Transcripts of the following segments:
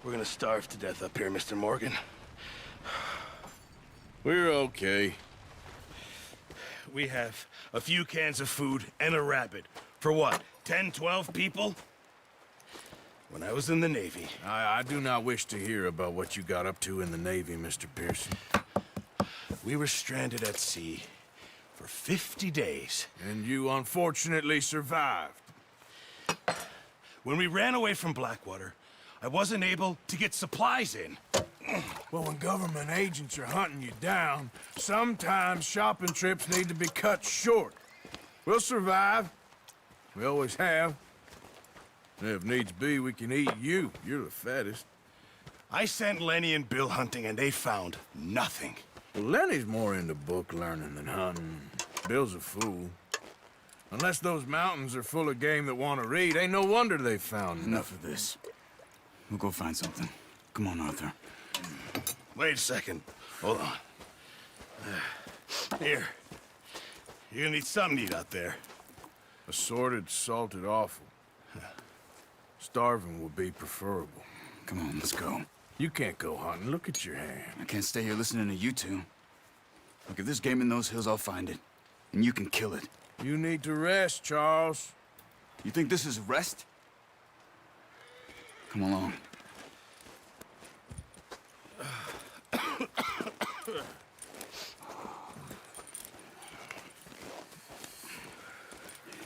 We're gonna starve to death up here, Mr. Morgan. We're okay. We have a few cans of food and a rabbit. For what, 10, 12 people? When I was in the Navy... I do not wish to hear about what you got up to in the Navy, Mr. Pearson. We were stranded at sea for 50 days. And you unfortunately survived. When we ran away from Blackwater, I wasn't able to get supplies in. Well, when government agents are hunting you down, sometimes shopping trips need to be cut short. We'll survive. We always have. And if needs be, we can eat you. You're the fattest. I sent Lenny and Bill hunting, and they found nothing. Well, Lenny's more into book learning than hunting. Bill's a fool. Unless those mountains are full of game that want to read, ain't no wonder they found Enough of this. We'll go find something. Come on, Arthur. Wait a second. Hold on. Here. You're gonna need something to eat out there. Assorted, salted offal. Starving will be preferable. Come on, let's go. You can't go hunting. Look at your hand. I can't stay here listening to you two. Look, if there's game in those hills, I'll find it. And you can kill it. You need to rest, Charles. You think this is rest? Come along.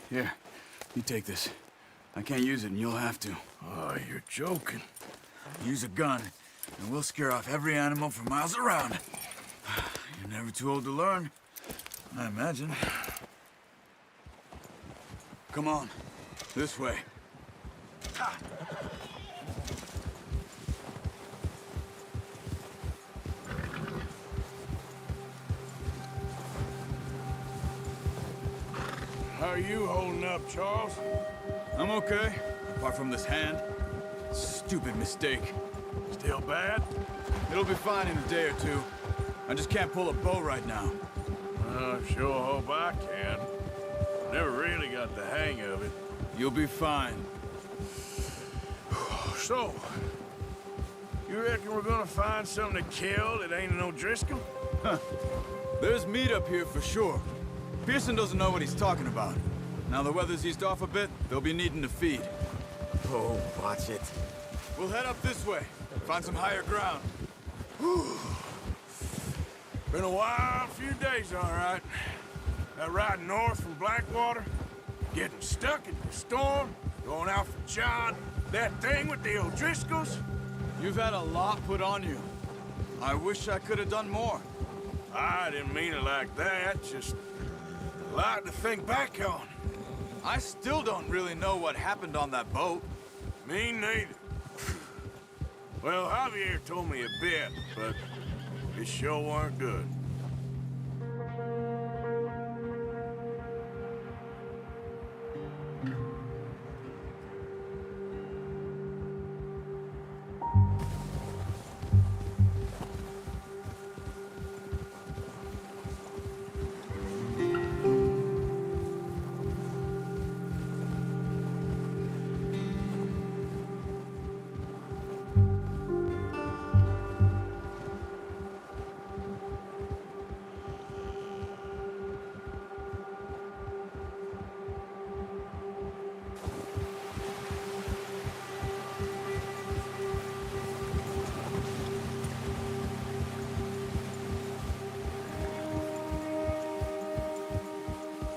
Here, you take this. I can't use it, and you'll have to. Oh, you're joking. Use a gun, and we'll scare off every animal for miles around. You're never too old to learn, I imagine. Come on, this way. How are you holding up, Charles? I'm okay, apart from this hand. Stupid mistake. Still bad? It'll be fine in a day or two. I just can't pull a bow right now. I sure hope I can. Never really got the hang of it. You'll be fine. So, you reckon we're gonna find something to kill that ain't no Driscoll? There's meat up here for sure. Pearson doesn't know what he's talking about. Now the weather's eased off a bit, they'll be needing to feed. Oh, watch it. We'll head up this way, find some higher ground. Been a wild few days, all right. That ride north from Blackwater, getting stuck in the storm, going out for John, that thing with the O'Driscolls. You've had a lot put on you. I wish I could have done more. I didn't mean it like that, just a lot to think back on. I still don't really know what happened on that boat. Me neither. Well, Javier told me a bit, but it sure weren't good.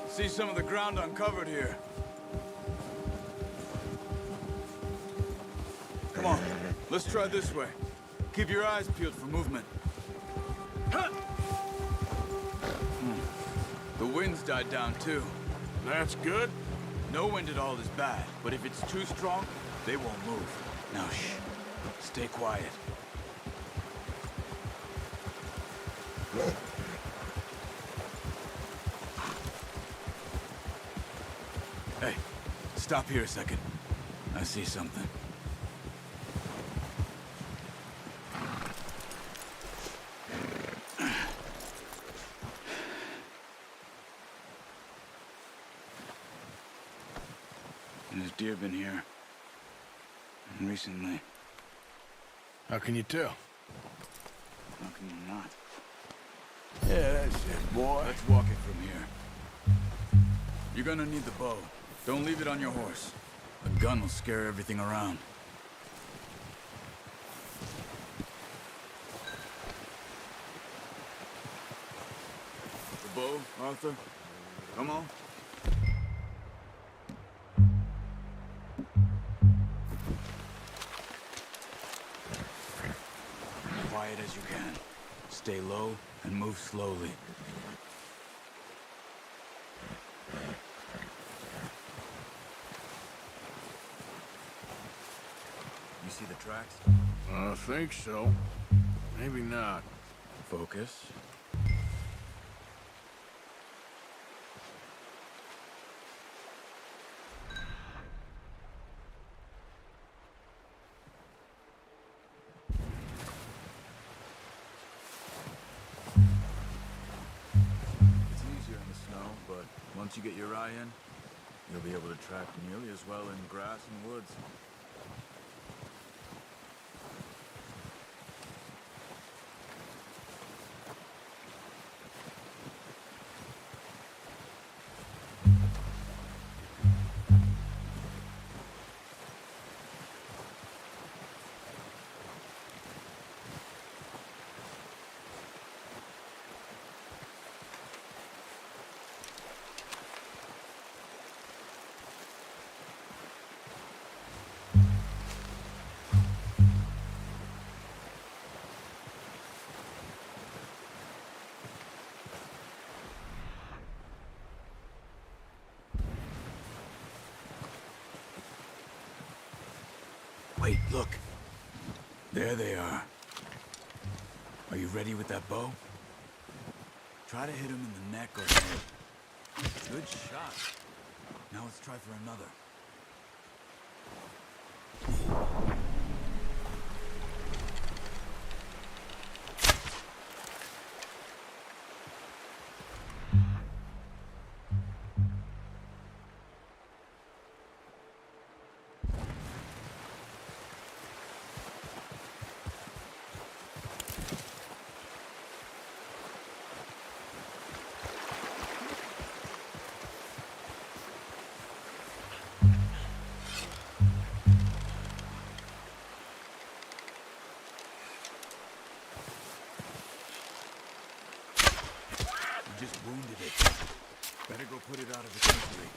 See some of the ground uncovered here. Come on, let's try this way. Keep your eyes peeled for movement. The wind's died down too. That's good. No wind at all is bad, but if it's too strong, they won't move. Now shh, stay quiet. Hey, stop here a second. I see something. There's deer been here. Recently. How can you tell? How can you not? Yeah, that's it, boy. Let's walk it from here. You're gonna need the bow. Don't leave it on your horse. A gun will scare everything around. The bow, Arthur? Come on. Quiet as you can. Stay low and move slowly. You see the tracks? I think so. Maybe not. Focus. It's easier in the snow, but once you get your eye in, you'll be able to track nearly as well in grass and woods. Wait, look. There they are. Are you ready with that bow? Try to hit him in the neck or head. Good shot. Now let's try for another. You just wounded it. Better go put it out of its misery.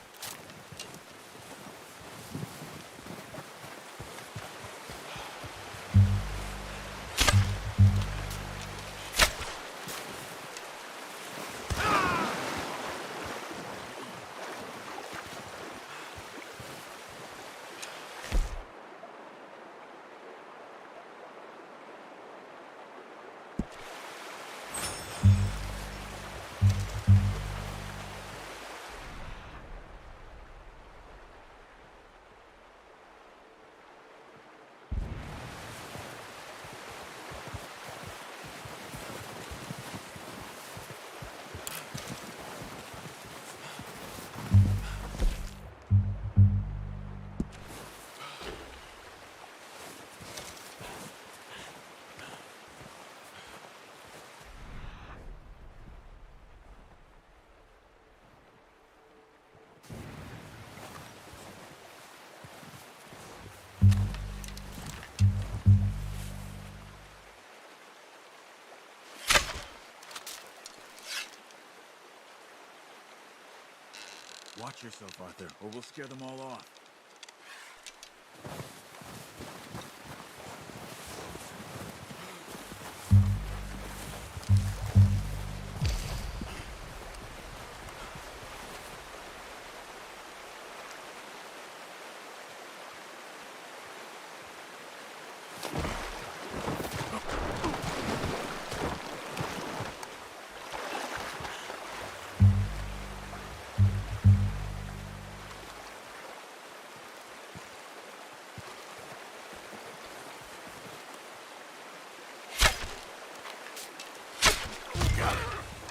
Watch yourself, Arthur, or we'll scare them all off.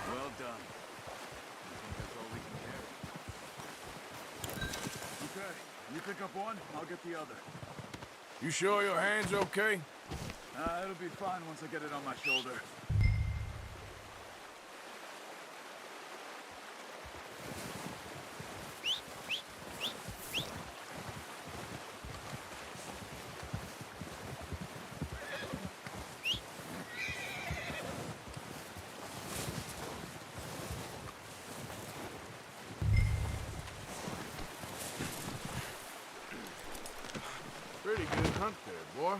Well done. I think that's all we can carry. Okay, you pick up one, I'll get the other. You sure your hand's okay? It'll be fine once I get it on my shoulder. Pretty good hunt there, boy.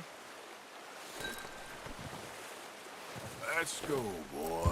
Let's go, boy.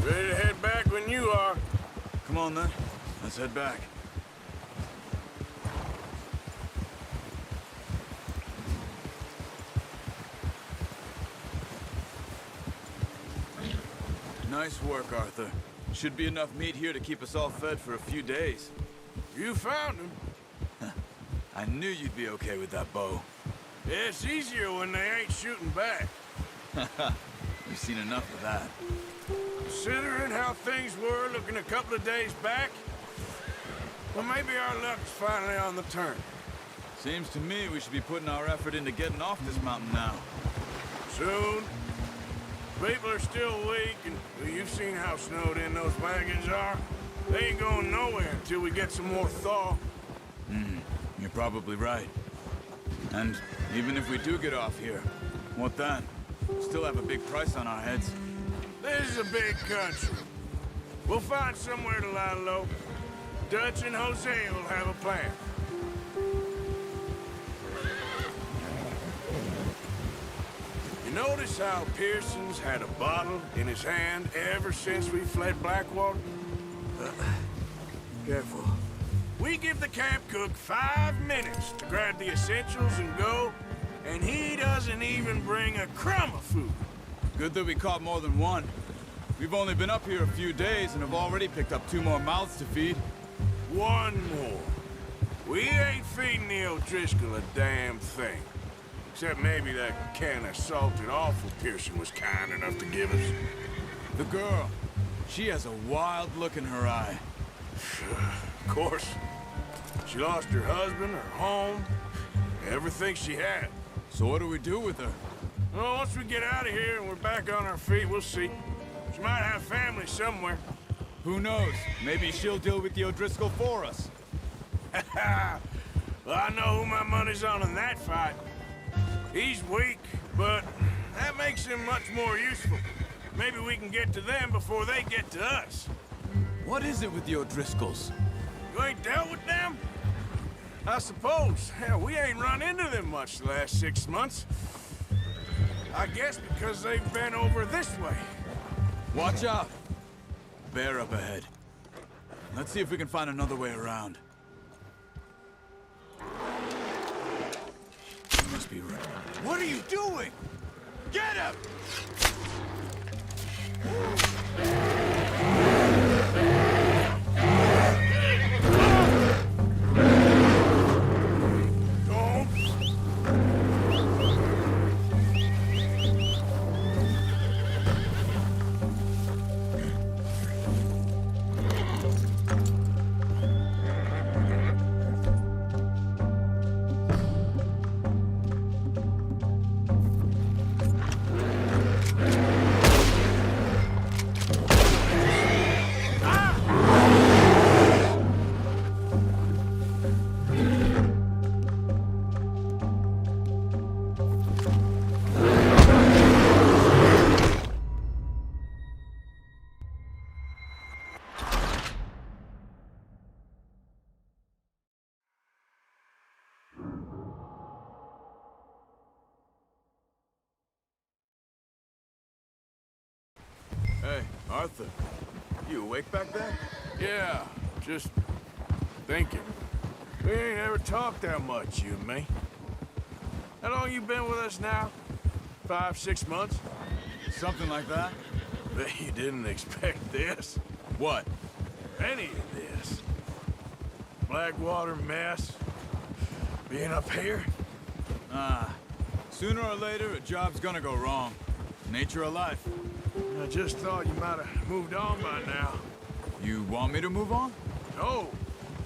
Ready to head back when you are. Come on, then. Let's head back. Nice work, Arthur. Should be enough meat here to keep us all fed for a few days. You found him. I knew you'd be okay with that bow. Yeah, it's easier when they ain't shooting back. We've seen enough of that. Considering how things were looking a couple of days back, well, maybe our luck's finally on the turn. Seems to me we should be putting our effort into getting off this mountain now. Soon. People are still weak, and well, you've seen how snowed in those wagons are. They ain't going nowhere until we get some more thaw. You're probably right. And even if we do get off here, what then? Still have a big price on our heads. This is a big country. We'll find somewhere to lie low. Dutch and Hosea will have a plan. You notice how Pearson's had a bottle in his hand ever since we fled Blackwater? Careful. We give the camp cook 5 minutes to grab the essentials and go, and he doesn't even bring a crumb of food. Good that we caught more than one. We've only been up here a few days and have already picked up 2 more mouths to feed. 1 more. We ain't feeding the O'Driscoll a damn thing. Except maybe that can of salted offal Pearson was kind enough to give us. The girl, she has a wild look in her eye. Of course. She lost her husband, her home, everything she had. So what do we do with her? Well, once we get out of here and we're back on our feet, we'll see. She might have family somewhere. Who knows? Maybe she'll deal with the O'Driscoll for us. Well, I know who my money's on in that fight. He's weak, but that makes him much more useful. Maybe we can get to them before they get to us. What is it with the O'Driscolls? You ain't dealt with them? I suppose. Hell, we ain't run into them much the last 6 months. I guess because they've been over this way. Watch out! Bear up ahead. Let's see if we can find another way around. You must be right. What are you doing? Get him! Arthur, you awake back there? Yeah, just thinking. We ain't ever talked that much, you and me. How long you been with us now? 5, 6 months? Something like that. Bet you didn't expect this. What? Any of this. Blackwater mess. Being up here. Sooner or later, a job's gonna go wrong. Nature of life. I just thought you might have moved on by now. You want me to move on? No.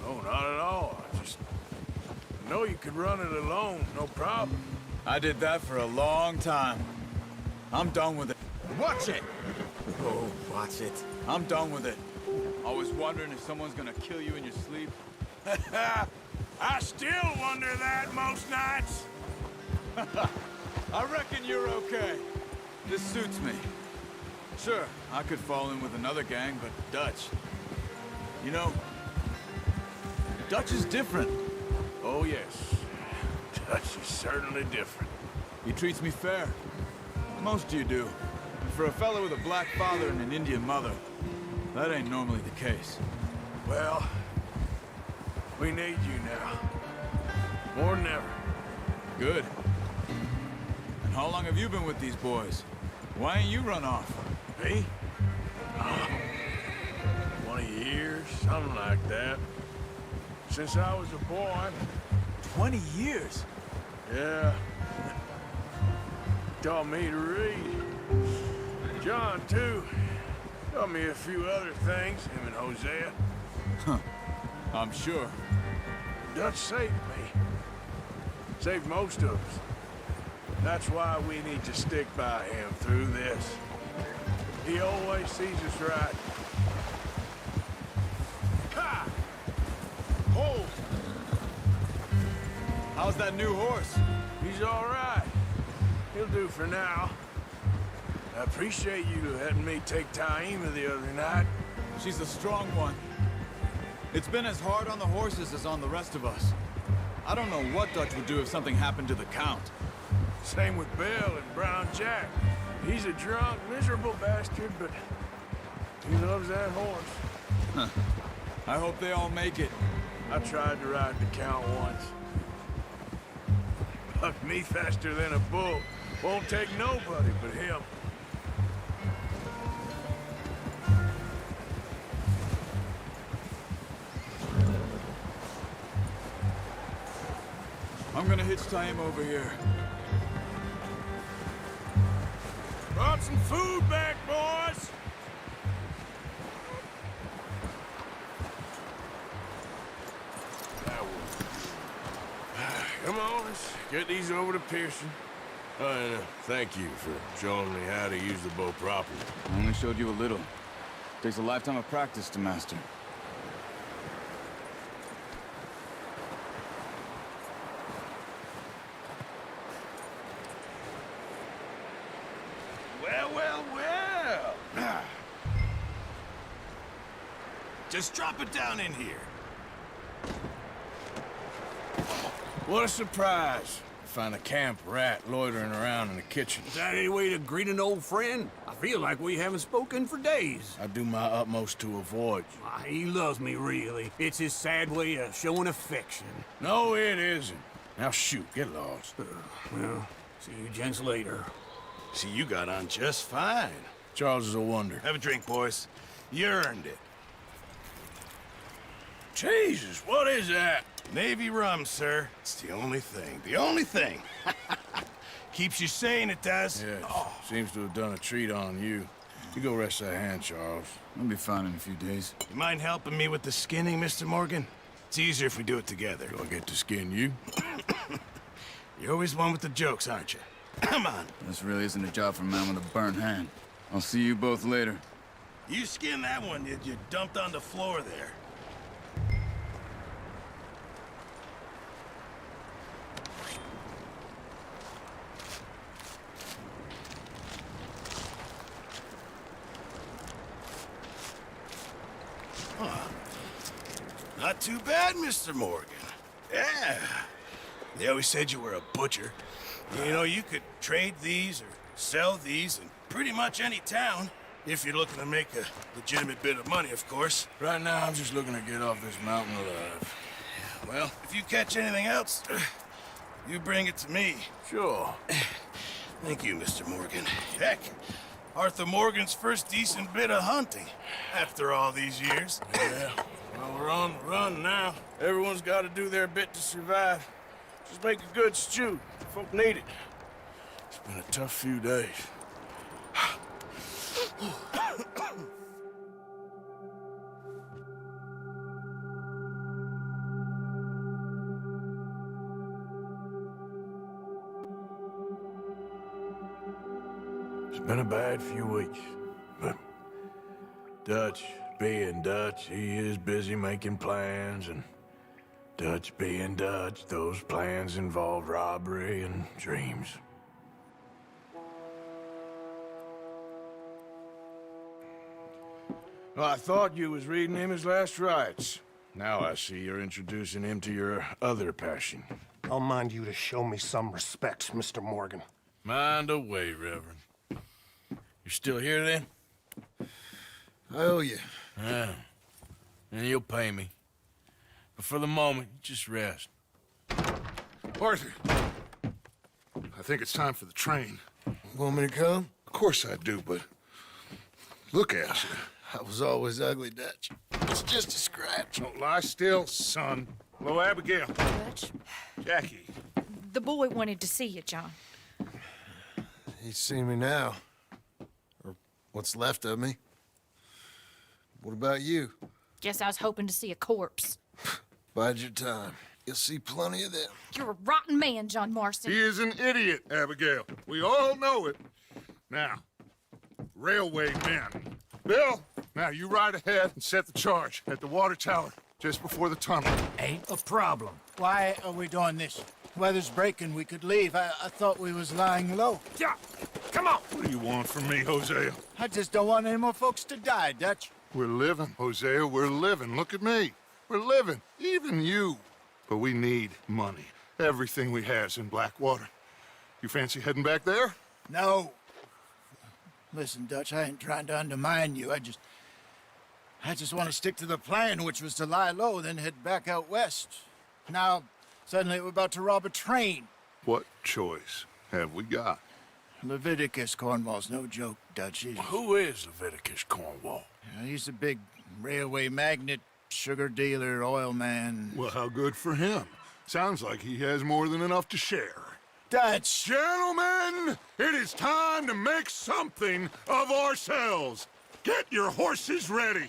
No, not at all. I know you could run it alone, no problem. I did that for a long time. I'm done with it. Watch it! Oh, watch it. I'm done with it. Always wondering if someone's gonna kill you in your sleep. I still wonder that most nights. I reckon you're okay. This suits me. Sure, I could fall in with another gang, but Dutch... You know, Dutch is different. Oh, yes. Dutch is certainly different. He treats me fair. Most of you do. And for a fellow with a black father and an Indian mother, that ain't normally the case. Well, we need you now. More than ever. Good. And how long have you been with these boys? Why ain't you run off? Me? 20 years, something like that. Since I was a boy. 20 years? Yeah. Taught me to read. John, too. Taught me a few other things, him and Hosea. I'm sure. Dutch saved me. Saved most of us. That's why we need to stick by him through this. He always sees us right. Ha! Hold! How's that new horse? He's all right. He'll do for now. I appreciate you letting me take Taima the other night. She's a strong one. It's been as hard on the horses as on the rest of us. I don't know what Dutch would do if something happened to the Count. Same with Bill and Brown Jack. He's a drunk, miserable bastard, but he loves that horse. I hope they all make it. I tried to ride the Count once. Bucked me faster than a bull. Won't take nobody but him. I'm gonna hitch Taima over here. Brought some food back, boys! That one. Come on, let's get these over to Pearson. Oh, and thank you for showing me how to use the bow properly. I only showed you a little. Takes a lifetime of practice to master. Well, well, well. Just drop it down in here. What a surprise. Find a camp rat loitering around in the kitchen. Is that any way to greet an old friend? I feel like we haven't spoken for days. I do my utmost to avoid you. He loves me, really. It's his sad way of showing affection. No, it isn't. Now shoot, get lost. Well, see you gents later. See, you got on just fine. Charles is a wonder. Have a drink, boys. You earned it. Jesus, what is that? Navy rum, sir. It's the only thing. The only thing. Keeps you sane, it does. Yes, seems to have done a treat on you. You go rest that hand, Charles. I'll be fine in a few days. You mind helping me with the skinning, Mr. Morgan? It's easier if we do it together. Do I get to skin you? You're always one with the jokes, aren't you? Come on. This really isn't a job for a man with a burnt hand. I'll see you both later. You skinned that one that you dumped on the floor there. Not too bad, Mr. Morgan. Yeah. They always said you were a butcher. You know, you could trade these or sell these in pretty much any town. If you're looking to make a legitimate bit of money, of course. Right now, I'm just looking to get off this mountain alive. Well, if you catch anything else, you bring it to me. Sure. Thank you, Mr. Morgan. Heck, Arthur Morgan's first decent bit of hunting after all these years. Yeah. Well, we're on the run now. Everyone's got to do their bit to survive. Just make a good stew. Folk need it. It's been a tough few days. It's been a bad few weeks, but Dutch being Dutch, he is busy making plans, and Dutch being Dutch, those plans involve robbery and dreams. Well, I thought you was reading him his last rites. Now I see you're introducing him to your other passion. I'll mind you to show me some respect, Mr. Morgan. Mind away, Reverend. You still here, then? I owe you. Yeah. And you'll pay me. But for the moment, just rest. Arthur, I think it's time for the train. Want me to come? Of course I do, but look at you. I was always ugly, Dutch. It's just a scratch. Don't lie still, son. Hello, Abigail. Dutch, Jackie. the boy wanted to see you, John. He's seen me now. Or what's left of me. What about you? Guess I was hoping to see a corpse. Bide your time. You'll see plenty of them. You're a rotten man, John Marston. He is an idiot, Abigail. We all know it. Now, railway men. Bill, now you ride ahead and set the charge at the water tower just before the tunnel. Ain't a problem. Why are we doing this? Weather's breaking, we could leave. I thought we was lying low. Yeah, come on. What do you want from me, Hosea? I just don't want any more folks to die, Dutch. We're living, Hosea, we're living. Look at me. We're living, even you. But we need money. Everything we has in Blackwater. You fancy heading back there? No. Listen, Dutch, I ain't trying to undermine you. I just want to stick to the plan, which was to lie low, then head back out west. Now, suddenly we're about to rob a train. What choice have we got? Leviticus Cornwall's no joke, Dutch. Who is Leviticus Cornwall? He's a big railway magnate, sugar dealer, oil man. Well, how good for him. Sounds like he has more than enough to share. Dutch! Gentlemen, it is time to make something of ourselves. Get your horses ready.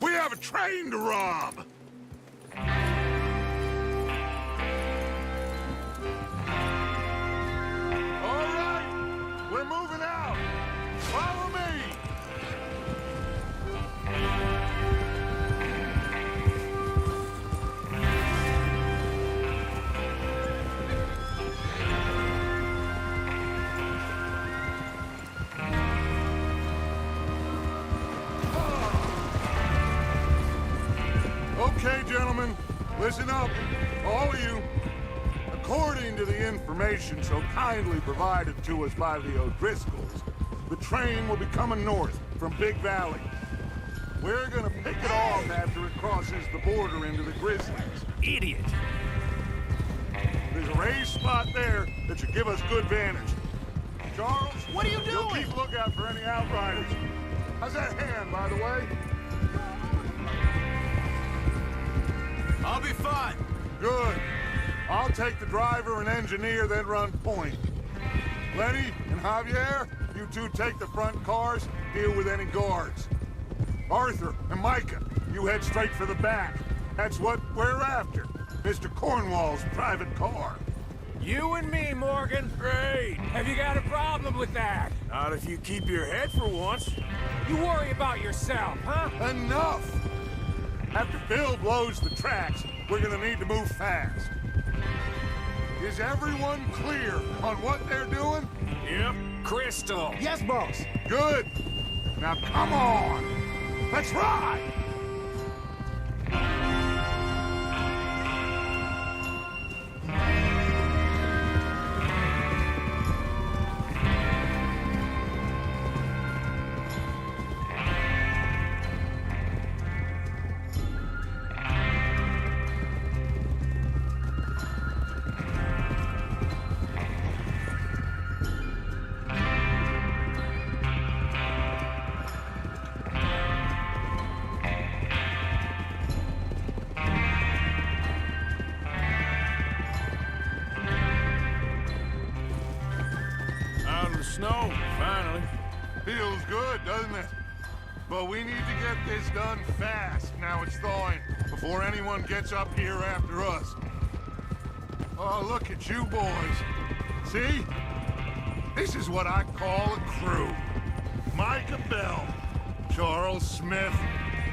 We have a train to rob. All right, we're moving out. Follow me. Okay, gentlemen, listen up, all of you. According to the information so kindly provided to us by the O'Driscolls, the train will be coming north from Big Valley. We're gonna pick it off after it crosses the border into the Grizzlies. Idiot. There's a raised spot there that should give us good vantage. Charles, What are you you'll doing? keep lookout for any outriders. How's that hand, by the way? I'll be fine. Good. I'll take the driver and engineer, then run point. Lenny and Javier, you two take the front cars, deal with any guards. Arthur and Micah, you head straight for the back. That's what we're after. Mr. Cornwall's private car. You and me, Morgan. Great. Have you got a problem with that? Not if you keep your head for once. You worry about yourself, huh? Enough! After Bill blows the tracks, we're gonna need to move fast. Is everyone clear on what they're doing? Yep. Crystal. Yes, boss. Good. Now come on. Let's ride. out of the snow, finally. Feels good, doesn't it? But we need to get this done fast, now it's thawing, before anyone gets up here after us. Oh, look at you boys. See? This is what I call a crew. Micah Bell, Charles Smith,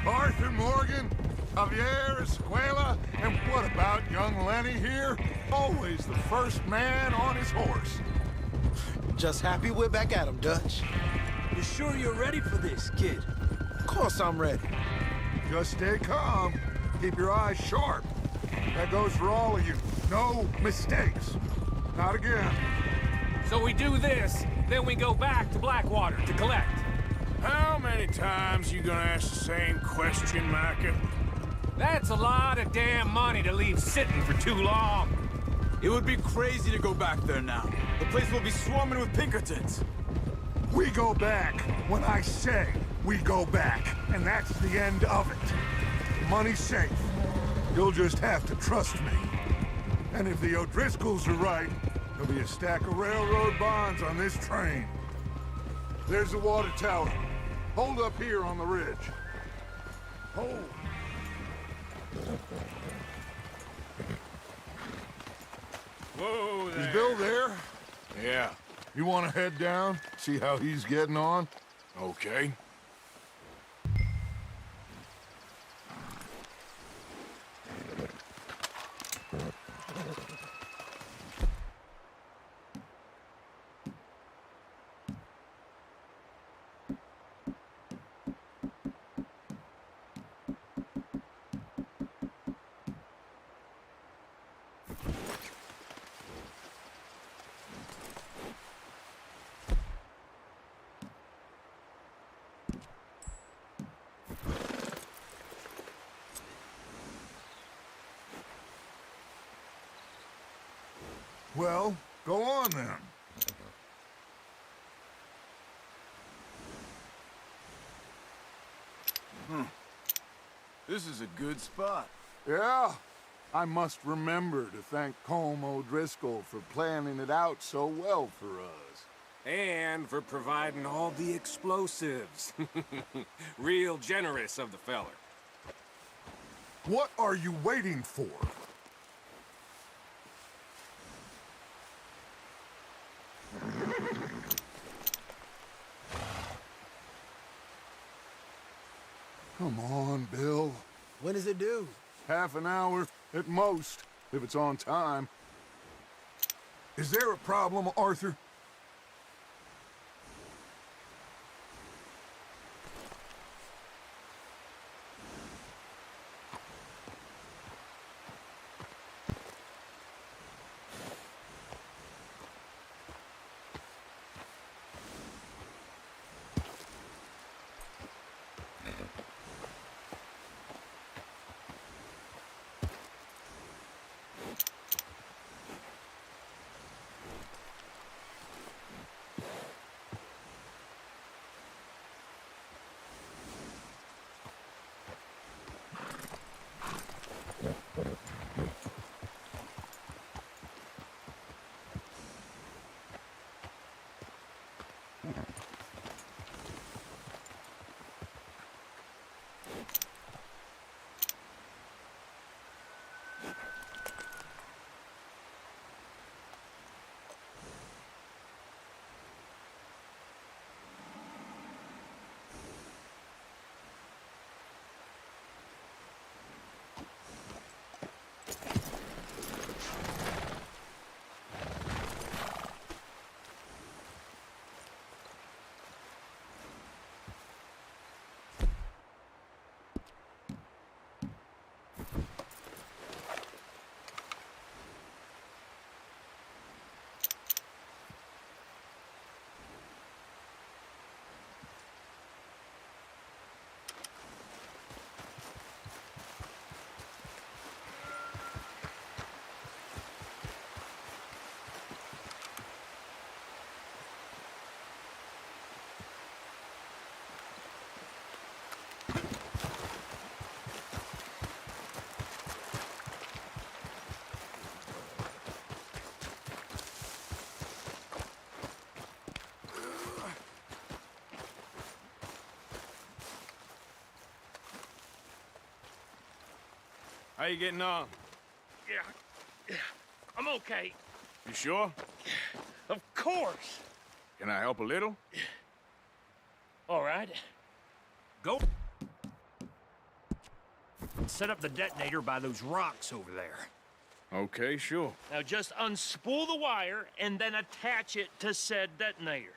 Arthur Morgan, Javier Escuela, and what about young Lenny here? Always the first man on his horse. Just happy we're back at 'em, Dutch. You sure you're ready for this, kid? Of course I'm ready. Just stay calm. Keep your eyes sharp. That goes for all of you. No mistakes. Not again. So we do this, then we go back to Blackwater to collect. How many times you gonna ask the same question, Micah? That's a lot of damn money to leave sitting for too long. It would be crazy to go back there now. The place will be swarming with Pinkertons. We go back when I say we go back, and that's the end of it. The money's safe. You'll just have to trust me. And if the O'Driscolls are right, there'll be a stack of railroad bonds on this train. There's the water tower. Hold up here on the ridge. Hold. Whoa there. Is Bill there? Yeah. You want to head down, see how he's getting on? Okay. Well, go on then. This is a good spot. Yeah. I must remember to thank Colm O'Driscoll for planning it out so well for us. And for providing all the explosives. Real generous of the feller. What are you waiting for? Come on, Bill. When does it due? Half an hour at most, if it's on time. Is there a problem, Arthur? How you getting on? Yeah, I'm okay. You sure? Of course. Can I help a little? All right. Go. Set up the detonator by those rocks over there. Okay, sure. Now just unspool the wire and then attach it to said detonator.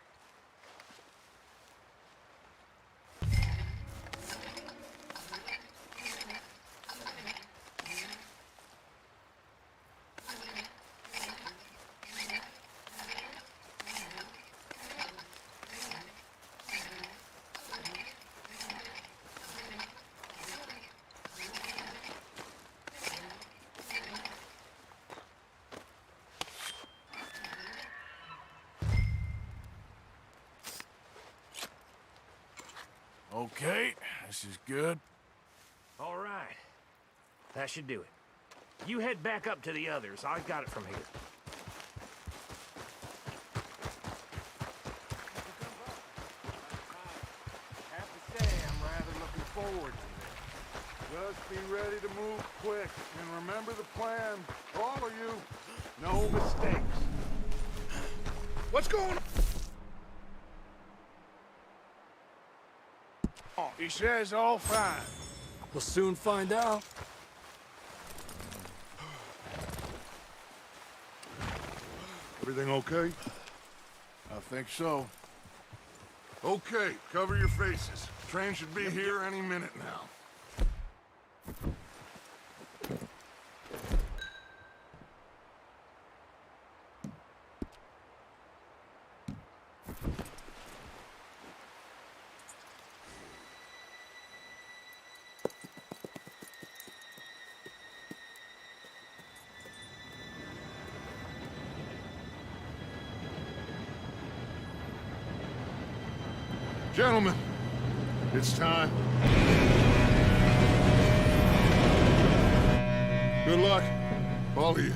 Okay, this is good. All right. That should do it. You head back up to the others. I got it from here. Have to say, I'm rather looking forward to this. Just be ready to move quick, and remember the plan. All of you, no mistakes. What's going on? He says all fine. We'll soon find out. Everything okay? I think so. Okay, cover your faces. Train should be here any minute now. Gentlemen, it's time. Good luck, all of you.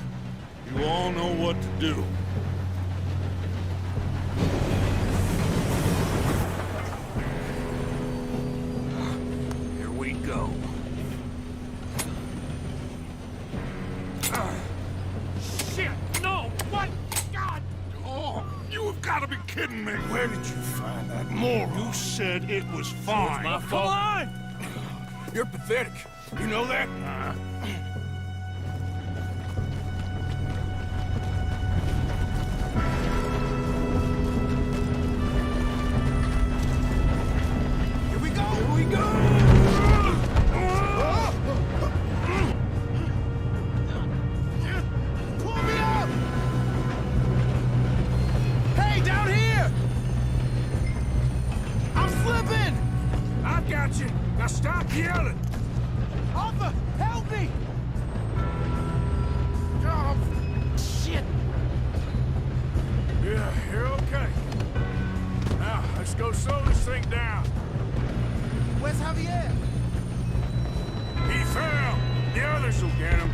You all know what to do. Here we go. Shit! No! What? God! Oh, you have got to be kidding me. Where did you find that moron? You said it was fine. My fault. Come on! You're pathetic. You know that? Here we go! Here we go! Pull me up! Hey, down here! I'm slipping! I've got you. Now stop yelling! Arthur, help me! Oh, shit! Yeah, you're okay. Now, let's go slow this thing down. Where's Javier? He fell. The others will get him.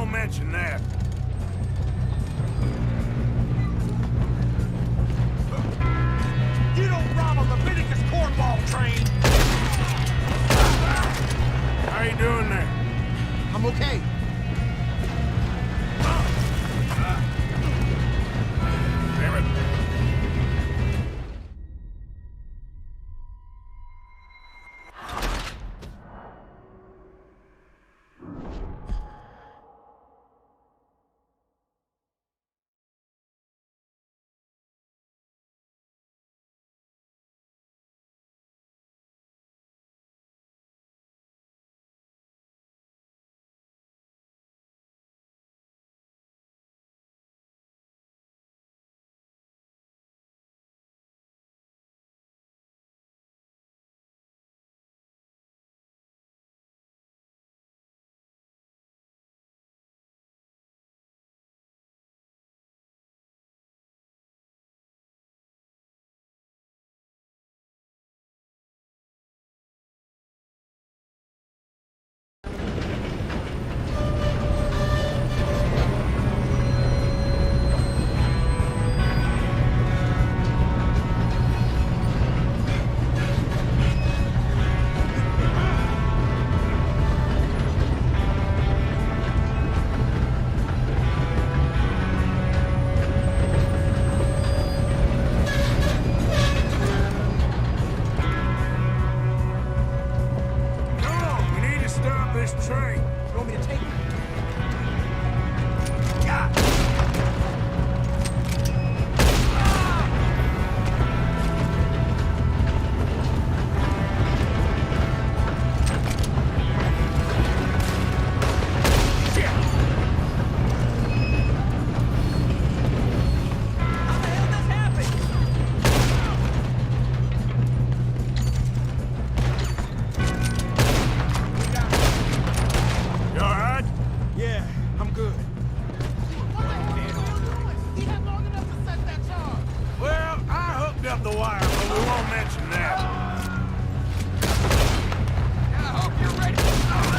won't mention that. You don't rob a Leviticus cornball train! How you doing there? I'm okay. Damn it. Train. You want me to take it?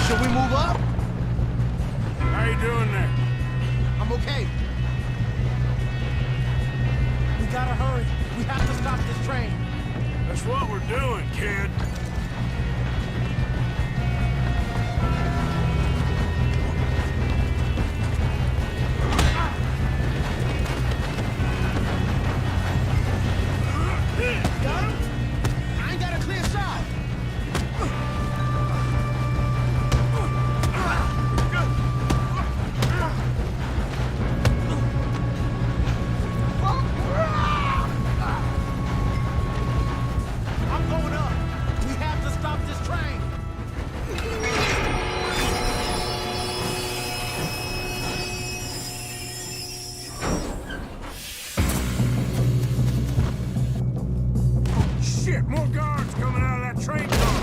Should we move up? How you doing there? I'm okay. We gotta hurry. We have to stop this train. That's what we're doing, kid. Got him? I ain't got a clear shot. I'm going up. We have to stop this train. Shit, more guards coming out of that train car.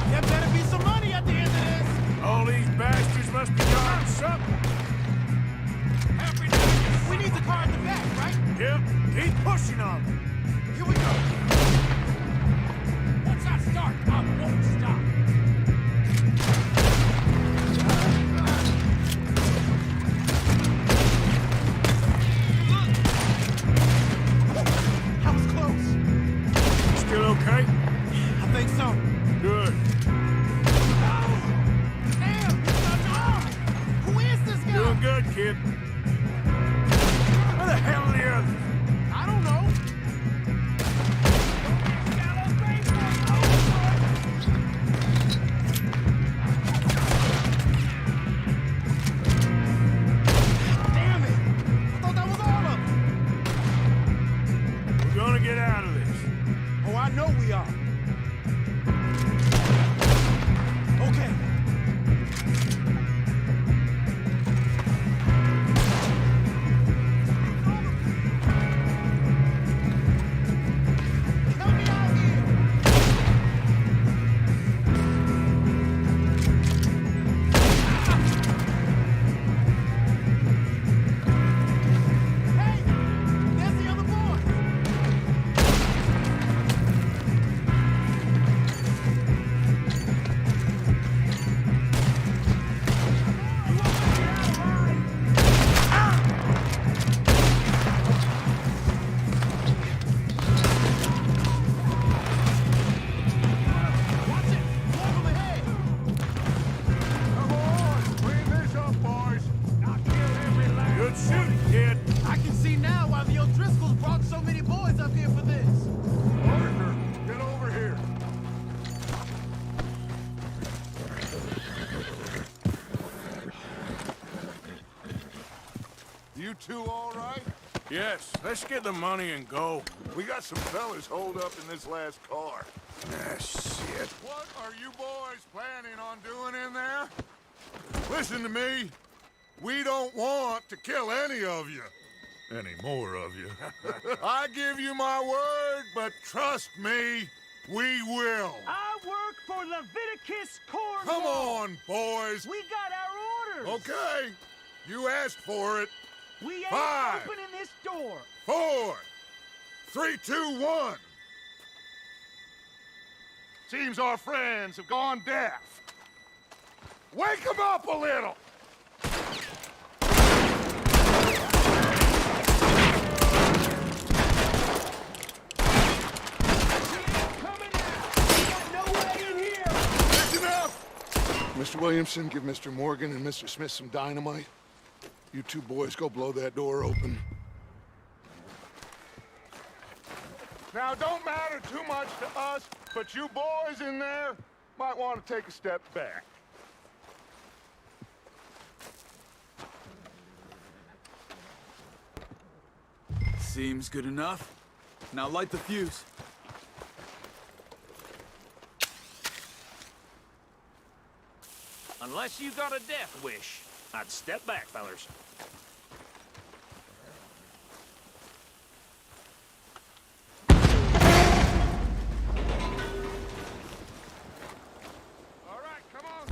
There better be some money at the end of this. All these bastards must be guarding something. We need the car at the back, right? Yep, keep pushing on them. Here we go. Once I start, I won't stop. That was close. Still okay? I think so. Good. Damn, he's got your arm. Who is this guy? Doing good, kid. Where the hell are the others? I don't know. Damn it! I thought that was all of them. We're gonna get out of this. Oh, I know we are. Okay. two all right? Yes, let's get the money and go. We got some fellas holed up in this last car. Ah, shit. What are you boys planning on doing in there? Listen to me. We don't want to kill any of you. Any more of you. I give you my word, but trust me, we will. I work for Leviticus Cornwall. Come on, boys. We got our orders. Okay. You asked for it. We ain't 5, opening this door. 4, 3, 2, 1. Seems our friends have gone deaf. Wake them up a little! Mr. Williamson, give Mr. Morgan and Mr. Smith some dynamite. You two boys go blow that door open. Now, don't matter too much to us, but you boys in there might want to take a step back. Seems good enough. Now light the fuse. Unless you got a death wish, I'd step back, fellers. All right, come on.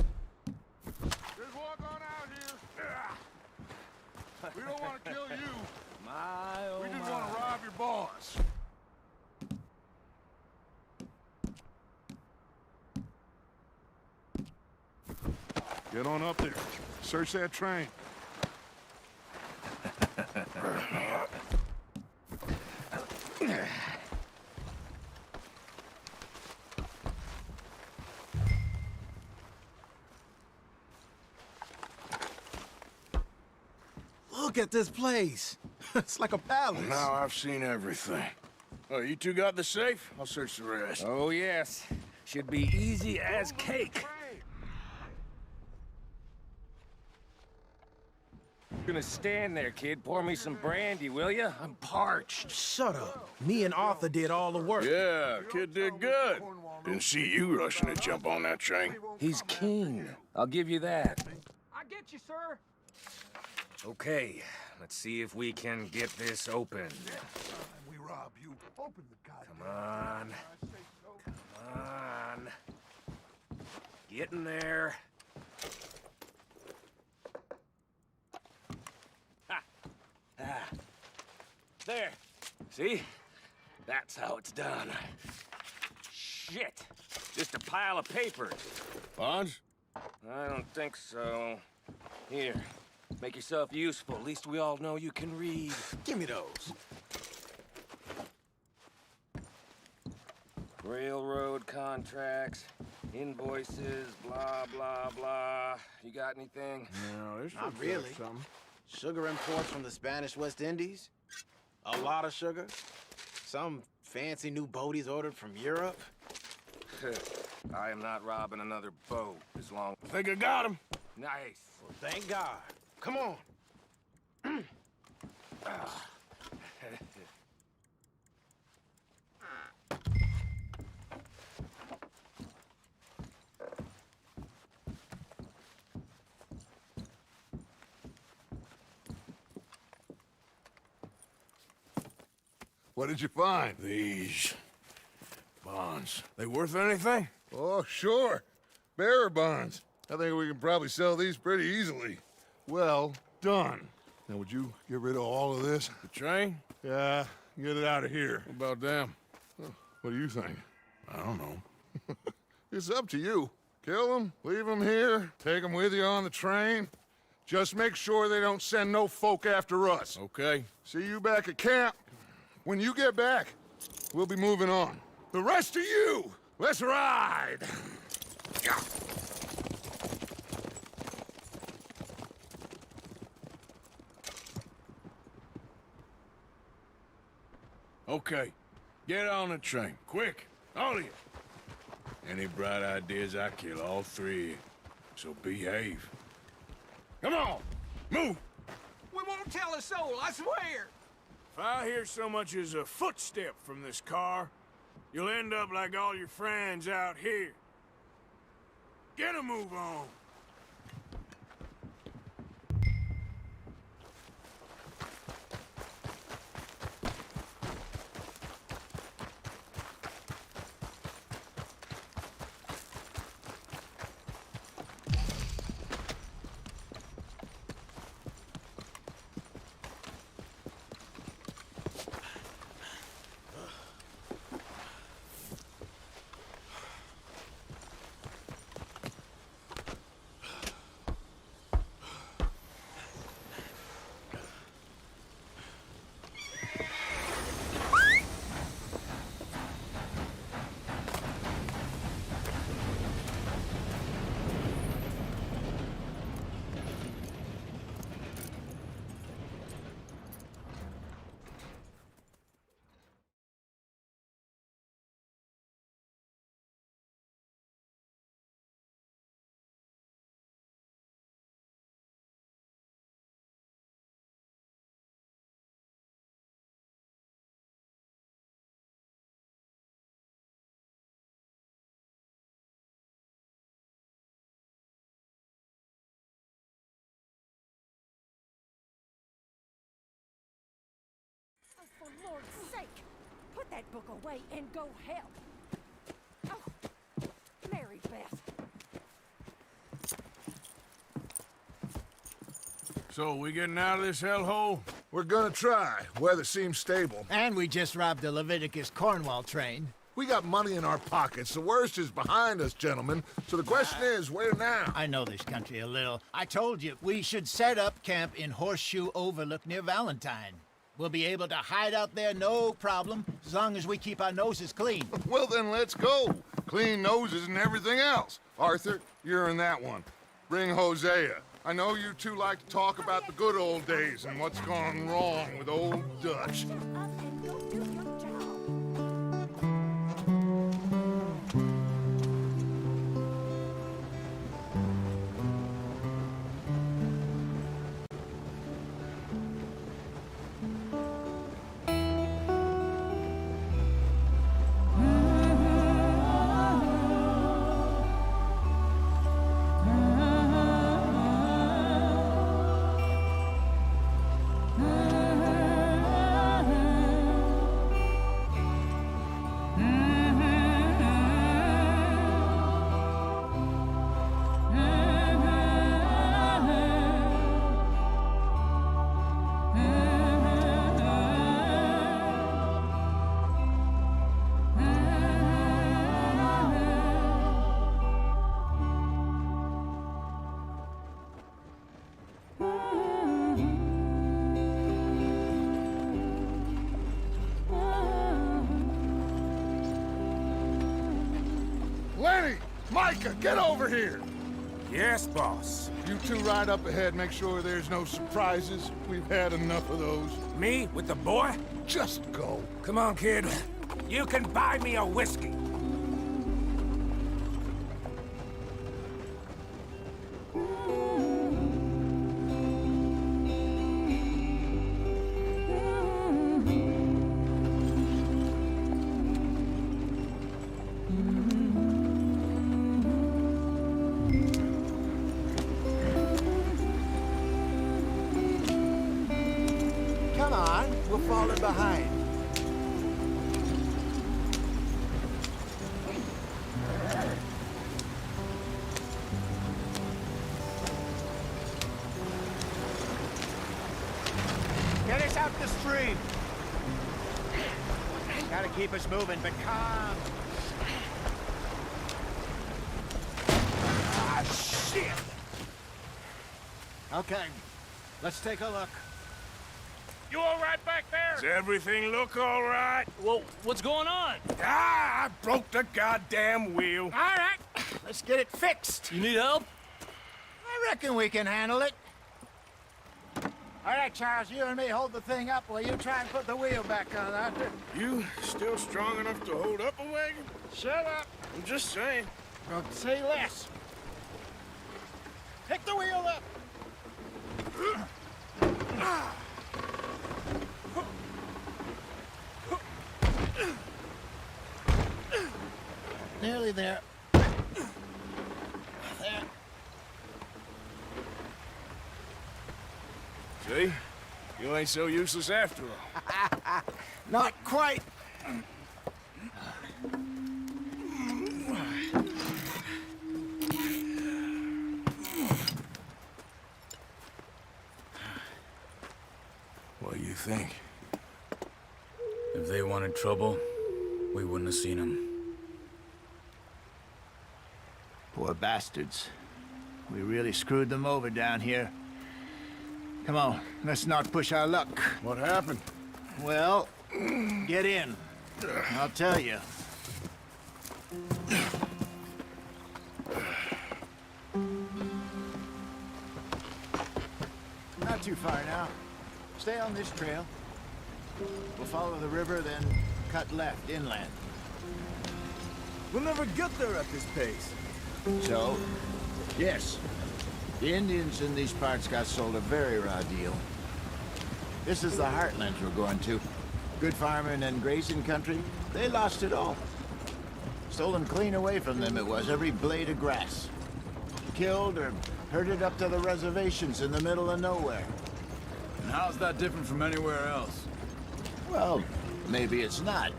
Just walk on out here. We don't want to kill you. We just want to rob your boss. Get on up there. Search that train. Look at this place. It's like a palace. Now I've seen everything. Oh, you two got the safe? I'll search the rest. Oh, yes. Should be easy as cake. Gonna stand there, kid. Pour me some brandy, will ya? I'm parched. Shut up. Me and Arthur did all the work. Yeah, kid did good. Didn't see you rushing to jump on that train. He's keen. I'll give you that. I get you, sir. Okay, let's see if we can get this open. We rob you. Open the goddamn. Come on. Come on. Get in there. Ah. There. See? That's how it's done. Shit. Just a pile of papers. Bonds? I don't think so. Here. Make yourself useful. At least we all know you can read. Give me those. Railroad contracts, invoices, blah, blah, blah. You got anything? No, this Not really. something. Sugar imports from the Spanish West Indies. A lot of sugar. Some fancy new boat he's ordered from Europe. I am not robbing another boat as long... I think I got him. Nice. Well, thank God. Come on. What did you find? These bonds. They worth anything? Oh, sure. Bearer bonds. I think we can probably sell these pretty easily. Well done. Now, would you get rid of all of this? The train? Yeah, get it out of here. What about them? What do you think? I don't know. It's up to you. Kill them, leave them here, take them with you on the train. Just make sure they don't send no folk after us. Okay. See you back at camp. When you get back, we'll be moving on. The rest of you, let's ride! Okay. Get on the train. Quick. All of you. Any bright ideas, I kill all three of you. So behave. Come on! Move! We won't Don't tell a soul, I swear! If I hear so much as a footstep from this car, you'll end up like all your friends out here. Get a move on. For Lord's sake, put that book away and go help. Oh, Mary Beth. So, we getting out of this hellhole? We're gonna try. Weather seems stable. And we just robbed the Leviticus Cornwall train. We got money in our pockets. The worst is behind us, gentlemen. So the question is, where now? I know this country a little. I told you, we should set up camp in Horseshoe Overlook near Valentine. We'll be able to hide out there, no problem, as long as we keep our noses clean. Well, then let's go. Clean noses and everything else. Arthur, you're in that one. Bring Hosea. I know you two like to talk about the good old days and what's gone wrong with old Dutch. Shut up and go do your job. Lenny! Micah, get over here! Yes, boss. You two ride up ahead, make sure there's no surprises. We've had enough of those. Me with the boy? Just go. Come on, kid. You can buy me a whiskey. Come on, we're falling behind. Get us out the stream. Gotta keep us moving, but calm. Ah, shit! Okay, let's take a look. You all right back there? Does everything look all right? Well, what's going on? Ah, I broke the goddamn wheel. All right, let's get it fixed. You need help? I reckon we can handle it. All right, Charles, you and me hold the thing up while you try and put the wheel back on, Arthur. You still strong enough to hold up a wagon? Shut up. I'm just saying. Don't say less. Pick the wheel up. Nearly there. There. See? You ain't so useless after all. Not quite. What do you think? If they wanted trouble, we wouldn't have seen them. Poor bastards. We really screwed them over down here. Come on, let's not push our luck. What happened? Well, get in. I'll tell you. Not too far now. Stay on this trail. We'll follow the river, then cut left inland. We'll never get there at this pace. So, yes, the Indians in these parts got sold a very raw deal. This is the heartlands we're going to. Good farming and grazing country, they lost it all. Stolen clean away from them it was, every blade of grass. Killed or herded up to the reservations in the middle of nowhere. And how's that different from anywhere else? Well, maybe it's not.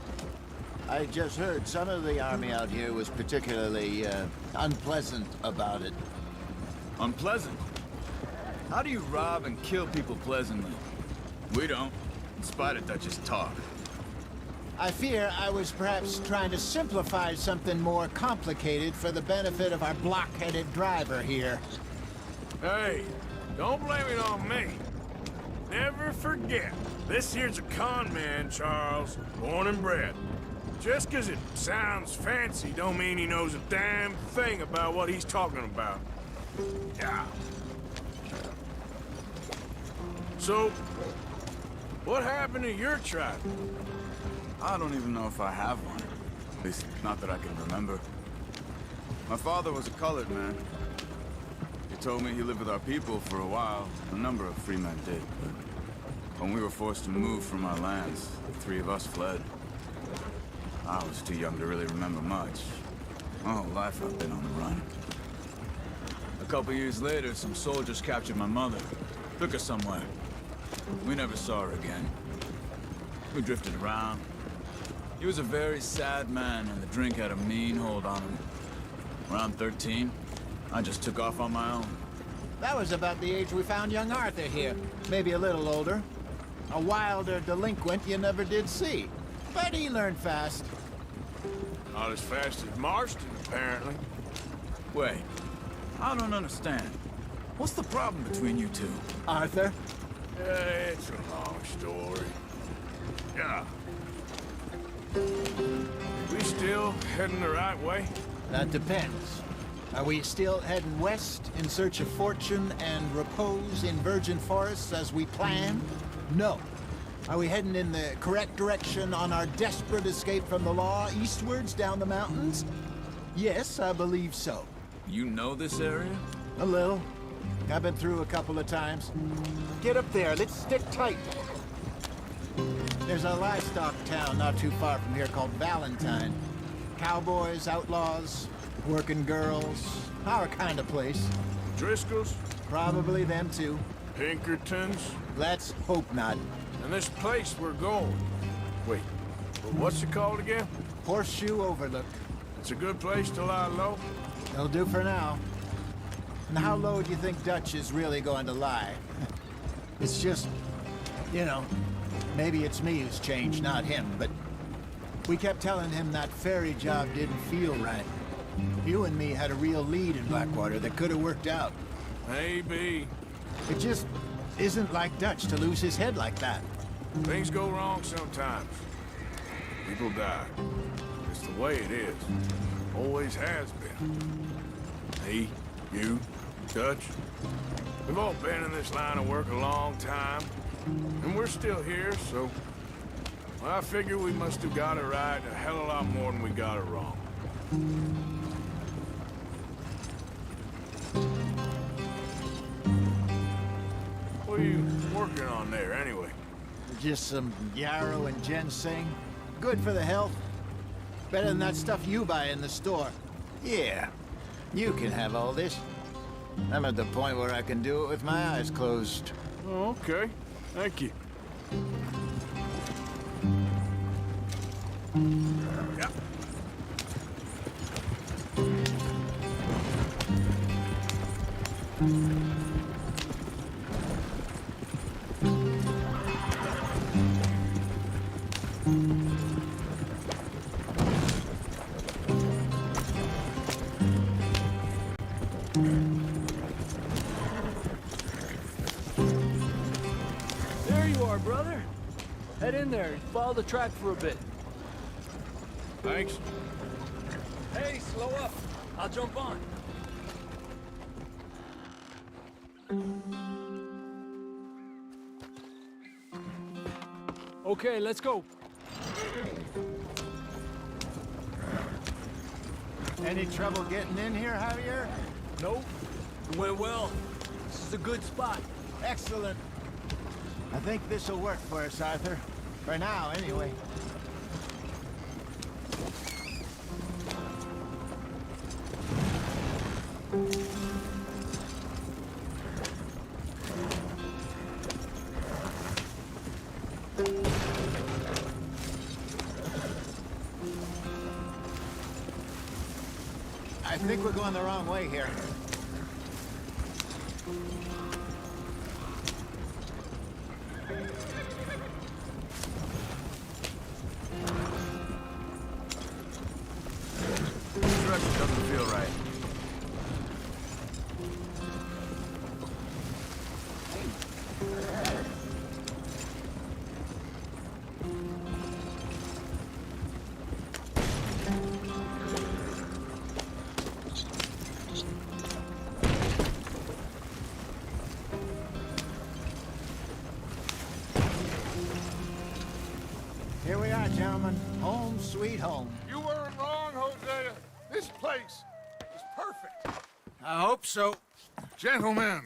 I just heard some of the army out here was particularly, unpleasant about it. Unpleasant? How do you rob and kill people pleasantly? We don't, in spite of Dutch's talk. I fear I was perhaps trying to simplify something more complicated for the benefit of our block-headed driver here. Hey, don't blame it on me. Never forget, this here's a con man, Charles, born and bred. Just 'cause it sounds fancy don't mean he knows a damn thing about what he's talking about. Yeah. So, what happened to your tribe? I don't even know if I have one. At least, not that I can remember. My father was a colored man. He told me he lived with our people for a while. A number of free men did, but when we were forced to move from our lands, the three of us fled. I was too young to really remember much. My whole life I've been on the run. A couple years later, some soldiers captured my mother. Took her somewhere. We never saw her again. We drifted around. He was a very sad man, and the drink had a mean hold on him. Around 13, I just took off on my own. That was about the age we found young Arthur here. Maybe a little older. A wilder delinquent you never did see. But he learned fast. Not as fast as Marston, apparently. Wait, I don't understand. What's the problem between you two? Arthur? It's a long story. Yeah. We still heading the right way? That depends. Are we still heading west in search of fortune and repose in virgin forests as we planned? No. Are we heading in the correct direction on our desperate escape from the law eastwards down the mountains? Yes, I believe so. You know this area? A little. I've been through a couple of times. Get up there, let's stick tight. There's a livestock town not too far from here called Valentine. Cowboys, outlaws, working girls, our kind of place. Driscoll's? Probably them too. Pinkertons? Let's hope not. And this place we're going. Wait, what's it called again? Horseshoe Overlook. It's a good place to lie low? It'll do for now. And how low do you think Dutch is really going to lie? It's just, you know, maybe it's me who's changed, not him, but we kept telling him that ferry job didn't feel right. You and me had a real lead in Blackwater that could have worked out. Maybe. It just isn't like Dutch to lose his head like that. Things go wrong sometimes. People die. It's the way it is. Always has been. Me, you, Dutch. We've all been in this line of work a long time. And we're still here, so... well, I figure we must have got it right a hell of a lot more than we got it wrong. What What are you working on there, anyway? Just some yarrow and ginseng. Good for the health. Better than that stuff you buy in the store. Yeah, you can have all this. I'm at the point where I can do it with my eyes closed. Oh, okay. Thank you. Yeah. There you are, brother. Head in there and follow the track for a bit. Thanks. Hey, slow up. I'll jump on. Okay, let's go. Any trouble getting in here, Javier? Nope. It went well. This is a good spot. Excellent. I think this'll work for us, Arthur. For now, anyway. I think we're going the wrong way here. This direction doesn't feel right. Here we are, gentlemen. Home sweet home. You weren't wrong, Hosea. This place is perfect. I hope so. Gentlemen,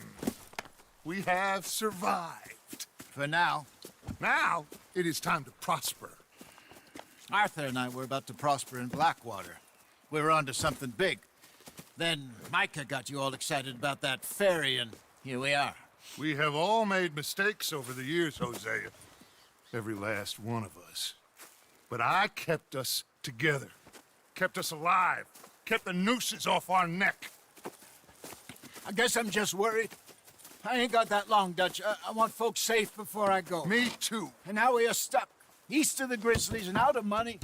we have survived. For now. Now, it is time to prosper. Arthur and I were about to prosper in Blackwater. We were on to something big. Then Micah got you all excited about that ferry, and here we are. We have all made mistakes over the years, Hosea. Every last one of us. But I kept us together. Kept us alive. Kept the nooses off our neck. I guess I'm just worried. I ain't got that long, Dutch. I want folks safe before I go. Me too. And now we are stuck. East of the Grizzlies and out of money.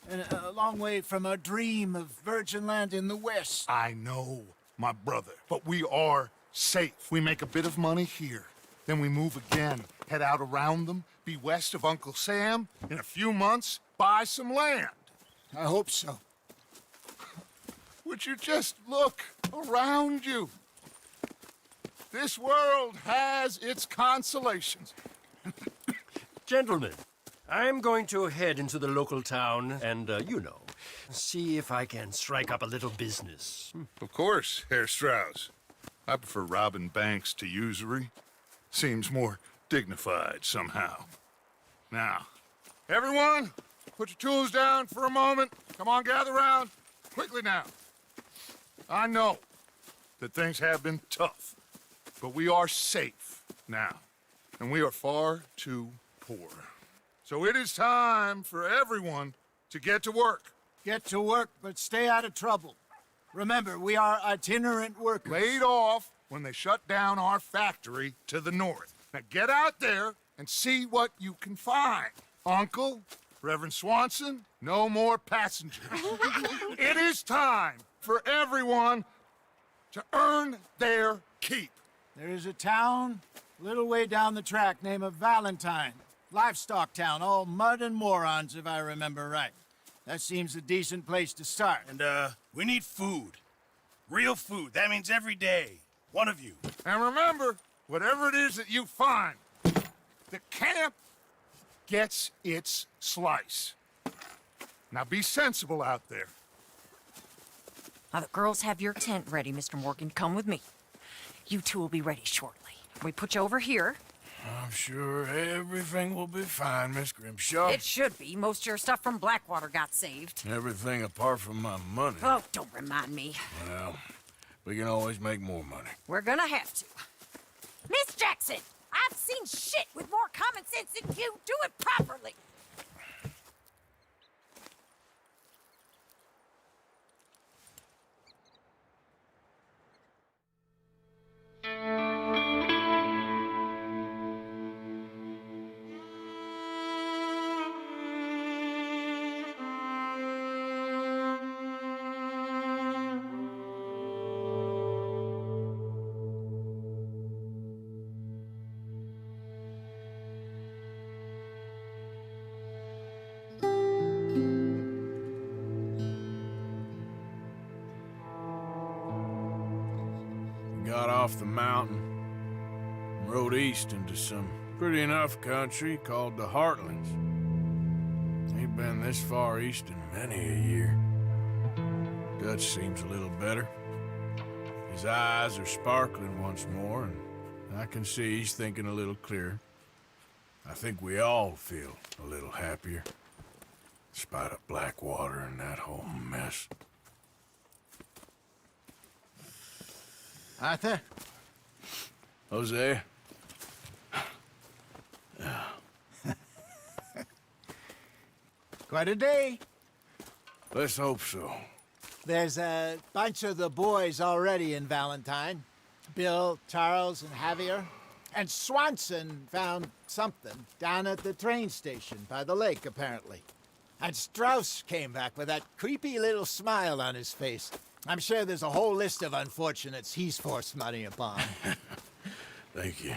And a long way from our dream of virgin land in the west. I know, my brother. But we are safe. We make a bit of money here. Then we move again. Head out around them. Be west of Uncle Sam. In a few months, buy some land. I hope so. Would you just look around you? This world has its consolations. Gentlemen, I'm going to head into the local town and, see if I can strike up a little business. Of course, Herr Strauss. I prefer robbing banks to usury. Seems more dignified somehow. Now, everyone, put your tools down for a moment. Come on, gather round. Quickly now. I know that things have been tough, but we are safe now, and we are far too poor. So it is time for everyone to get to work. Get to work, but stay out of trouble. Remember, we are itinerant workers. Laid off when they shut down our factory to the north. Now get out there and see what you can find. Uncle, Reverend Swanson, no more passengers. It is time for everyone to earn their keep. There is a town a little way down the track named Valentine. Livestock town, all mud and morons, if I remember right. That seems a decent place to start. And, we need food. Real food. That means every day. One of you. And remember, whatever it is that you find, the camp gets its slice. Now be sensible out there. Now the girls have your tent ready, Mr. Morgan. Come with me. You two will be ready shortly. We put you over here. I'm sure everything will be fine, Miss Grimshaw. It should be. Most of your stuff from Blackwater got saved. Everything apart from my money. Oh, don't remind me. Well, we can always make more money. We're gonna have to. Miss Jackson, I've seen shit with more common sense than you. Do it properly. Got off the mountain, rode east into some pretty enough country called the Heartlands. Ain't been this far east in many a year. Dutch seems a little better. His eyes are sparkling once more, and I can see he's thinking a little clearer. I think we all feel a little happier, in spite of Blackwater and that whole mess. Arthur? Hosea? Quite a day. Let's hope so. There's a bunch of the boys already in Valentine. Bill, Charles, and Javier. And Swanson found something down at the train station by the lake, apparently. And Strauss came back with that creepy little smile on his face. I'm sure there's a whole list of unfortunates he's forced money upon. Thank you.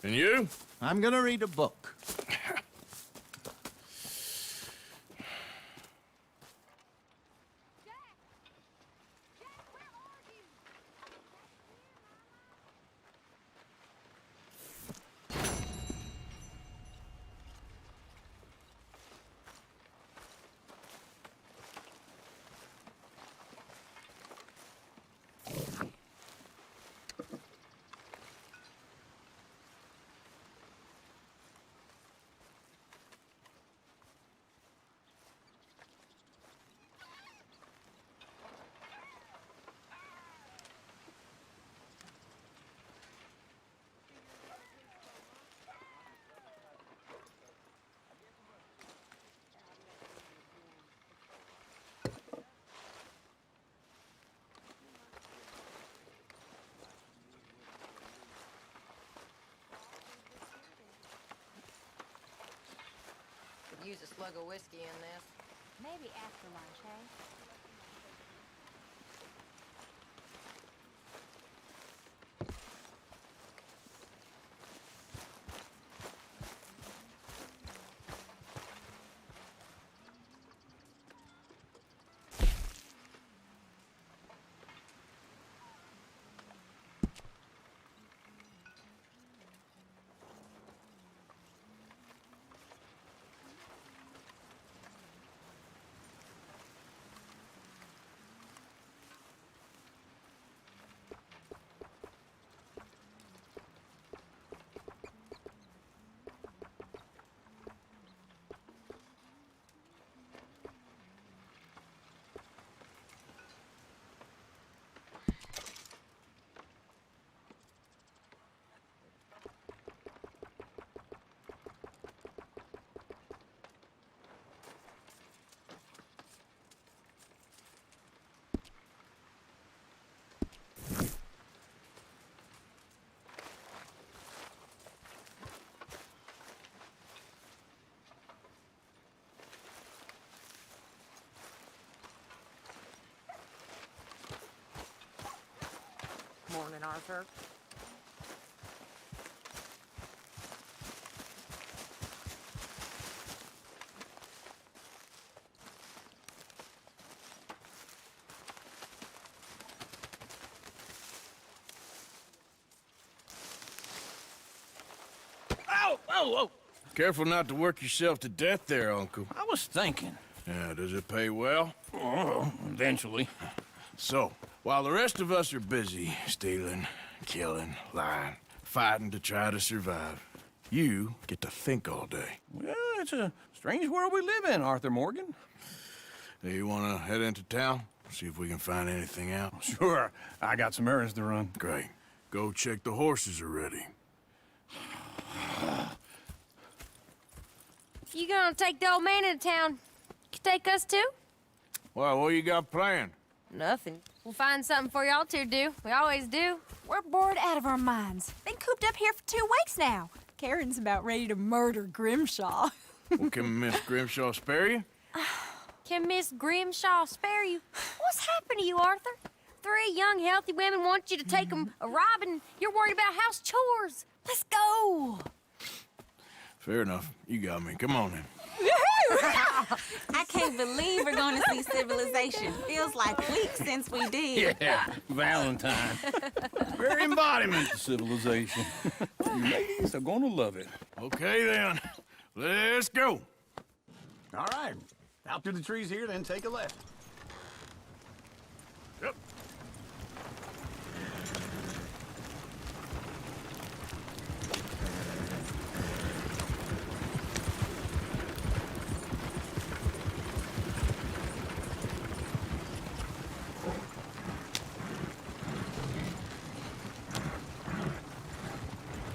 And you? I'm gonna read a book. Use a slug of whiskey in this. Maybe after lunch, hey? Morning, Arthur. Ow! Oh, oh! Careful not to work yourself to death there, Uncle. I was thinking. Yeah, does it pay well? Oh, eventually. So, while the rest of us are busy stealing, killing, lying, fighting to try to survive. You get to think all day. Well, it's a strange world we live in, Arthur Morgan. Do you want to head into town? See if we can find anything out? Sure. I got some errands to run. Great. Go check the horses are ready. If you gonna take the old man into town, you can take us too? Well, what you got planned? Nothing. We'll find something for y'all two to do. We always do. We're bored out of our minds. Been cooped up here for 2 weeks now. Karen's about ready to murder Grimshaw. Well, can Miss Grimshaw spare you? Can Miss Grimshaw spare you? What's happened to you, Arthur? 3 young, healthy women want you to take them a robbing. You're worried about house chores. Let's go. Fair enough. You got me. Come on then. I can't believe we're going to see civilization. Feels like weeks since we did. Yeah, Valentine. Very embodiment of civilization. You ladies are gonna love it. Okay then. Let's go. All right. Out through the trees here, then take a left. Yep.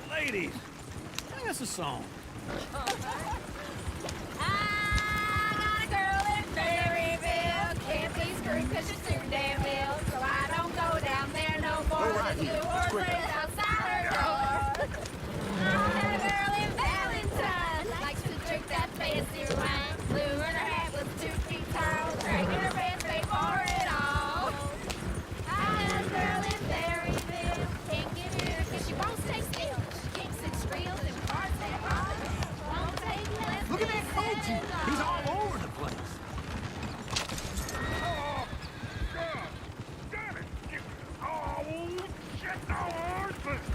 Ladies, sing us a song. I got a girl in Berryville. Can't be screwed 'cause she's too damn ill. So I don't go down there no more. Right. The door is outside her door. I had a girl in Valentine. Likes to drink that fancy wine. Blue in her hat was 2 feet tall. Dragging her pants paid for it all. I had a girl in Berryville. Can't get her 'cause she won't stay still. She kicks and squeals and parts and all. Won't take less. Look at that Fulci. He's all over the place. Oh, God! Damn it! Oh, shit, no, horses!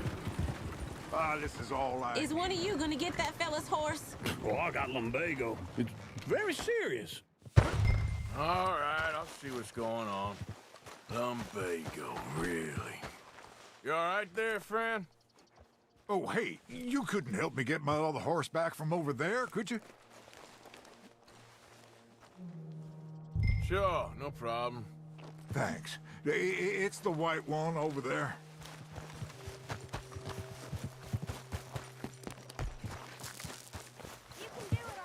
Ah, this is all right. Is one of you going to get that fella's horse? Oh, I got lumbago. It's very serious. All right, I'll see what's going on. Lumbago, really? You all right there, friend? Oh, hey, you couldn't help me get my other horse back from over there, could you? Sure, no problem. Thanks. It's the white one over there. You can do it,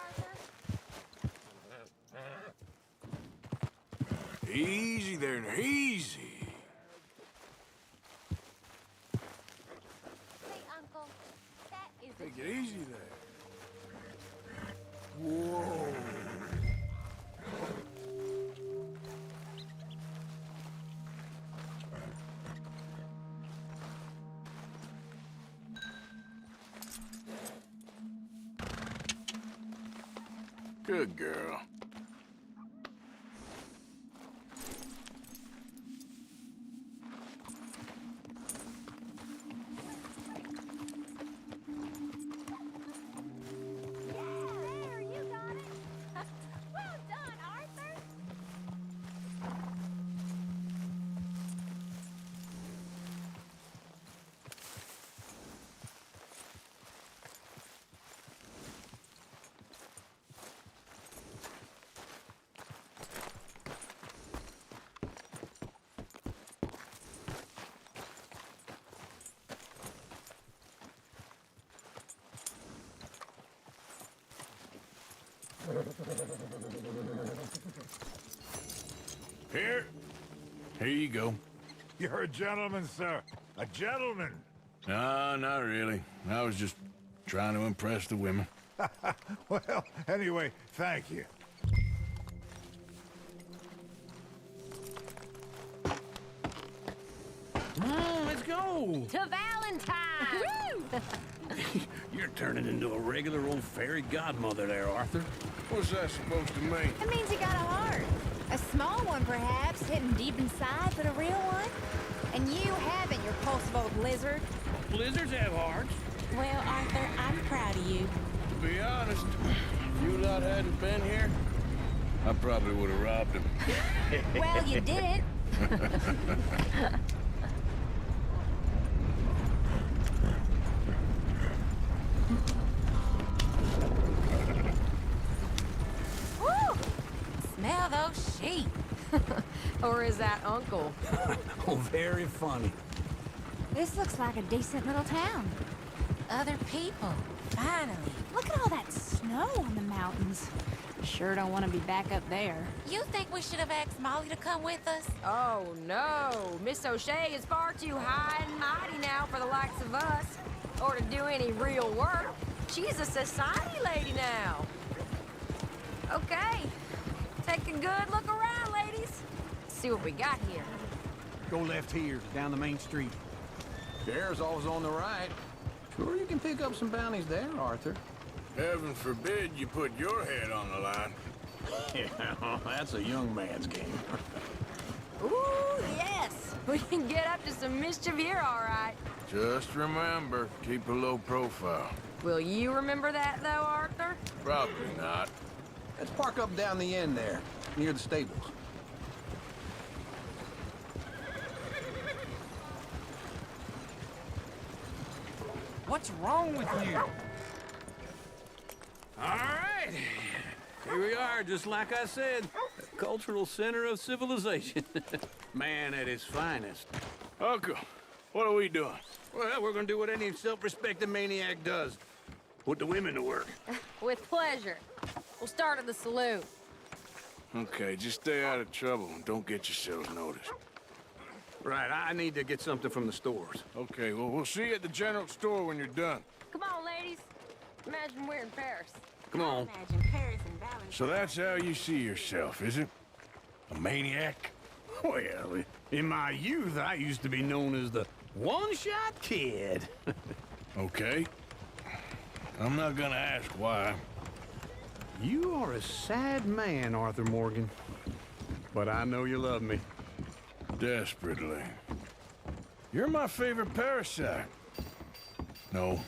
Arthur. Easy there, now, easy. Hey, Uncle, that is Take it easy there. Whoa. Good girl. There, you got it. Well done, Arthur. Here you go. You're a gentleman, sir. A gentleman. No, not really. I was just trying to impress the women. Well, anyway, thank you. Come on, let's go. To Valentine! You're turning into a regular old fairy godmother there, Arthur. What's that supposed to mean? It means you got a heart. A small one, perhaps, hidden deep inside, but a real one. And you haven't, you repulsive old lizard. Blizzards have hearts. Well, Arthur, I'm proud of you. To be honest, if you lot hadn't been here, I probably would have robbed him. Well, you didn't. smell those sheep. Or is that Uncle? Oh, very funny. This looks like a decent little town. Other people, finally. Look at all that snow on the mountains. Sure don't want to be back up there. You think we should have asked Molly to come with us? Oh, no. Miss O'Shea is far too high and mighty now for the likes of us. Or to do any real work. She's a society lady now. Okay. Take a good look around, ladies. See what we got here. Go left here, down the main street. Bear's always on the right. Sure, you can pick up some bounties there, Arthur. Heaven forbid you put your head on the line. Yeah, that's a young man's game. Ooh, yes. We can get up to some mischief here, all right. Just remember, keep a low profile. Will you remember that, though, Arthur? Probably not. Let's park up down the end there, near the stables. What's wrong with you? All right. Here we are, just like I said. The cultural center of civilization. Man at his finest. Uncle, what are we doing? Well, we're gonna do what any self-respecting maniac does. Put the women to work. With pleasure. We'll start at the saloon. Okay, just stay out of trouble and don't get yourselves noticed. Right, I need to get something from the stores. Okay, well, we'll see you at the general store when you're done. Come on, ladies. Imagine we're in Paris. Come on. Imagine Paris and Valentine. So that's how you see yourself, is it? A maniac? Well, in my youth, I used to be known as the one-shot kid. Okay. I'm not gonna ask why. You are a sad man, Arthur Morgan. But I know you love me. Desperately. You're my favorite parasite. No,